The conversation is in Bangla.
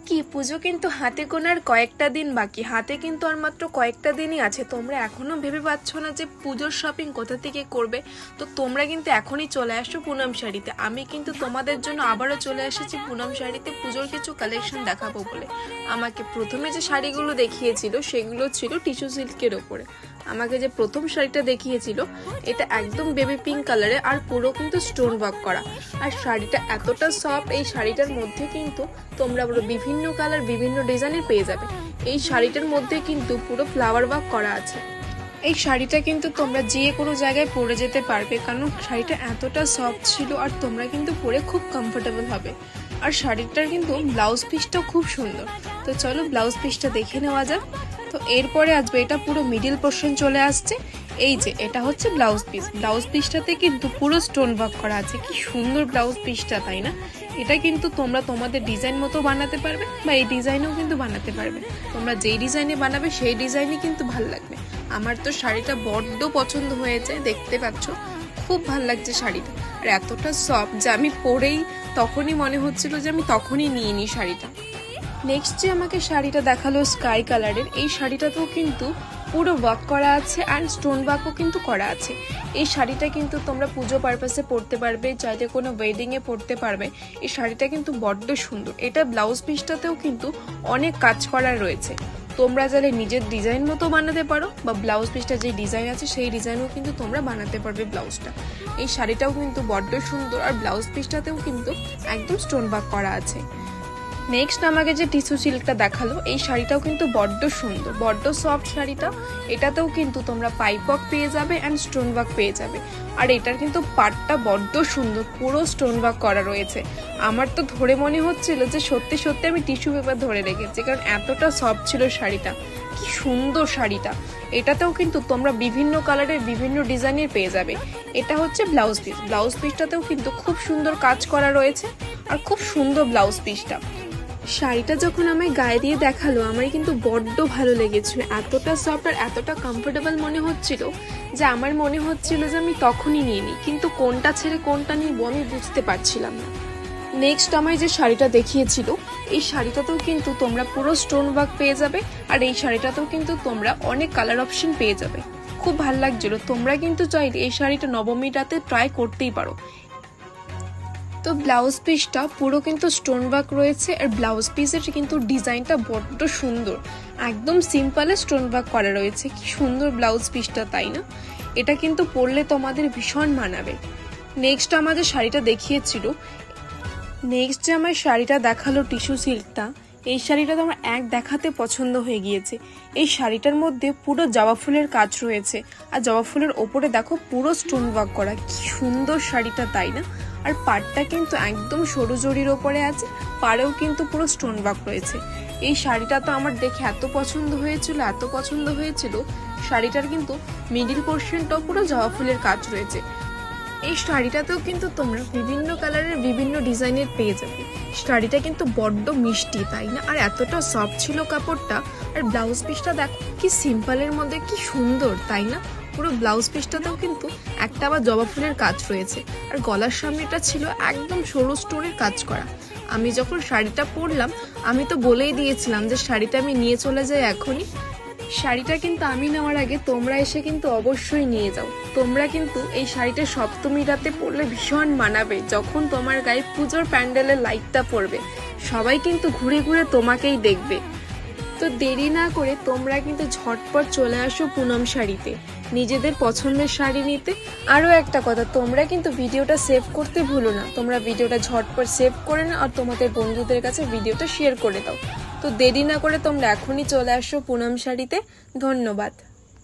কি পুজো কিন্তু হাতে গোনার কয়েকটা দিন বাকি, হাতে কিন্তু আর মাত্র কয়েকটা দিনই আছে। তোমরা এখনো ভেবে পাচ্ছ না যে পুজোর শপিং কোথা থেকে করবে, তো তোমরা কিন্তু এখনই চলে আসো পুনম শাড়িতে। আমি কিন্তু তোমাদের জন্য আবারও চলে এসেছি পুনম শাড়িতে পুজোর কিছু কালেকশন দেখাবো বলে। আমাকে প্রথমে যে শাড়িগুলো দেখিয়েছিল সেগুলো ছিল টিস্যু সিল্কের ওপরে। আমাকে যে প্রথম শাড়িটা দেখিয়েছিল এটা একদম বেবি পিঙ্ক কালারে আর পুরো কিন্তু স্টোন ওয়ার্ক করা, আর শাড়িটা এতটা সফট। এই শাড়িটার মধ্যে কিন্তু তোমরা পুরো বিভিন্ন কালার বিভিন্ন ডিজাইনের পেয়ে যাবে। এই শাড়িটার মধ্যে কিন্তু পুরো ফ্লাওয়ার ওয়ার্ক করা আছে। এই শাড়িটা কিন্তু তোমরা যে কোনো জায়গায় পরে যেতে পারবে, কারণ শাড়িটা এতটা সফট ছিল আর তোমরা কিন্তু পরে খুব কমফোর্টেবল হবে। আর শাড়িটার কিন্তু ব্লাউজ পিসটাও খুব সুন্দর। তো চলো ব্লাউজ পিসটা দেখে নেওয়া যাক। তো এরপরে আসবে এটা পুরো মিডিল পোর্শন চলে আসছে। এই যে এটা হচ্ছে ব্লাউজ পিস, ব্লাউজ পিসটাতে কিন্তু পুরো স্টোন ওয়ার্ক করা আছে। কি সুন্দর ব্লাউজ পিসটা, তাই না? এটা কিন্তু তোমরা তোমাদের ডিজাইন মতো বানাতে পারবে বা এই ডিজাইনেও কিন্তু বানাতে পারবে। তোমরা যেই ডিজাইনে বানাবে সেই ডিজাইনই কিন্তু ভালো লাগবে। আমার তো শাড়িটা বড্ড পছন্দ হয়েছে, দেখতে পাচ্ছ খুব ভালো লাগছে শাড়িটা। আর এতটা সফট যে আমি পরেই তখনই মনে হচ্ছিল যে আমি তখনই নিয়ে নিই শাড়িটা। নেক্সট যে আমাকে শাড়িটা দেখালো স্কাই কালারের, এই শাড়িটাতেও কিন্তু পুরো ওয়ার্ক করা আছে আর স্টোন ওয়ার্কও কিন্তু করা আছে। এই শাড়িটা কিন্তু তোমরা পুজো পারপাসে পরতে পারবে, চাইলে কোনো ওয়েডিং এ পরতে পারবে। এই শাড়িটা কিন্তু বড্ড সুন্দর। এটা ব্লাউজ পিসটাতেও কিন্তু অনেক কাজ করা রয়েছে। তোমরা চাইলে নিজের ডিজাইন মতো বানাতে পারো বা ব্লাউজ পিসটা যে ডিজাইন আছে সেই ডিজাইনও কিন্তু তোমরা বানাতে পারবে ব্লাউজটা। এই শাড়িটাও কিন্তু বড্ড সুন্দর আর ব্লাউজ পিসটাতেও কিন্তু একদম স্টোন ওয়ার্ক করা আছে। নেক্সট আমাকে যে টিস্যু সিল্কটা দেখালো, এই শাড়িটাও কিন্তু বড্ড সুন্দর, বড্ড সফট শাড়িটা। এটাতেও কিন্তু তোমরা পাইপ ওয়ার্ক পেয়ে যাবে অ্যান্ড স্টোন ওয়ার্ক পেয়ে যাবে। আর এটার কিন্তু পাটটা বড্ড সুন্দর, পুরো স্টোন ওয়ার্ক করা রয়েছে। আমার তো ধরে মনে হচ্ছিল যে সত্যি সত্যি আমি টিস্যু পেপার ধরে রেখেছি, কারণ এতটা সফট ছিল শাড়িটা। কি সুন্দর শাড়িটা। এটাতেও কিন্তু তোমরা বিভিন্ন কালারের বিভিন্ন ডিজাইনের পেয়ে যাবে। এটা হচ্ছে ব্লাউজ পিস, ব্লাউজ পিসটাতেও কিন্তু খুব সুন্দর কাজ করা রয়েছে আর খুব সুন্দর ব্লাউজ পিসটা। শাড়িটা যখন আমায় গায়ে দিয়ে দেখালো আমার কিন্তু বড্ড ভালো লেগেছিল। এতটা সফট আর এতটা কমফোর্টেবল মনে হচ্ছিল যে আমার মনে হচ্ছিল যে আমি তখনই নিয়ে নিই, কিন্তু কোনটা ছেড়ে কোনটা নিব আমি বুঝতে পারছিলাম না। নেক্সট আমায় যে শাড়িটা দেখিয়েছিল, এই শাড়িটাতেও কিন্তু তোমরা পুরো স্টোন ওয়ার্ক পেয়ে যাবে আর এই শাড়িটাতেও কিন্তু তোমরা অনেক কালার অপশন পেয়ে যাবে। খুব ভালো লাগছিল। তোমরা কিন্তু চাইলে এই শাড়িটা নবমী রাতে ট্রাই করতেই পারো। তো ব্লাউজ পিসটা পুরো কিন্তু স্টোন ওয়ার্ক রয়েছে আর ব্লাউজ পিসের কিন্তু ডিজাইনটা বড্ড সুন্দর, একদম সিম্পলে স্টোন ওয়ার্ক করা রয়েছে। কি সুন্দর ব্লাউজ পিসটা, তাই না? এটা কিন্তু পরলে তোমাদের ভীষণ মানাবে। নেক্সট আমাদের শাড়িটা দেখিয়েছিল, নেক্সট যে আমার শাড়িটা দেখালো টিস্যু সিল্কটা, এই শাড়িটা তো আমার এক দেখাতে পছন্দ হয়ে গিয়েছে। এই শাড়িটার মধ্যে পুরো জবা ফুলের কাজ রয়েছে আর জবা ফুলের ওপরে দেখো পুরো স্টোন ওয়ার্ক করা। কি সুন্দর শাড়িটা, তাই না? আর পাড়টা কিন্তু একদম সরু জরির ওপরে আছে, পাড়েও কিন্তু পুরো স্টোন ওয়ার্ক রয়েছে। এই শাড়িটা তো আমার দেখে এত পছন্দ হয়েছিল, এত পছন্দ হয়েছিল। শাড়িটার কিন্তু মিডিল পোর্শনটাও পুরো জবা ফুলের কাজ রয়েছে। এই শাড়িটাতেও কিন্তু তোমরা বিভিন্ন কালারের বিভিন্ন ডিজাইনের পেয়ে যাবে। শাড়িটা কিন্তু বড্ড মিষ্টি, তাই না? আর এতটা সফট ছিল কাপড়টা। আর ব্লাউজ পিসটা দেখো কি সিম্পলের মধ্যে কি সুন্দর, তাই না? পুরো ব্লাউজ পিসটাতেও কিন্তু একটা আবার জবা ফুলের কাজ রয়েছে আর গলার সামনেটা ছিল একদম সরু স্টোনের কাজ করা। আমি যখন শাড়িটা পরলাম আমি তো বলেই দিয়েছিলাম যে শাড়িটা আমি নিয়ে চলে যাই এখনই। শাড়িটা কিন্তু আমি নেওয়ার আগে তোমরা এসে কিন্তু অবশ্যই নিয়ে যাও। তোমরা কিন্তু এই শাড়িটা সপ্তমী রাতে পরলে ভীষণ মানাবে। যখন তোমার গায়ে পুজোর প্যান্ডেলের লাইটটা পড়বে সবাই কিন্তু ঘুরে ঘুরে তোমাকেই দেখবে। তো দেরি না করে তোমরা কিন্তু ঝটপট চলে আসো পুনম শাড়িতে নিজেদের পছন্দের শাড়ি নিতে। আরও একটা কথা, তোমরা কিন্তু ভিডিওটা সেভ করতে ভুলো না। তোমরা ভিডিওটা ঝটপট সেভ করে নাও আর তোমাদের বন্ধুদের কাছে ভিডিওটা শেয়ার করে দাও। তো দেরি না করে তোমরা এখনই চলে আসো পুনম শাড়িতে। ধন্যবাদ।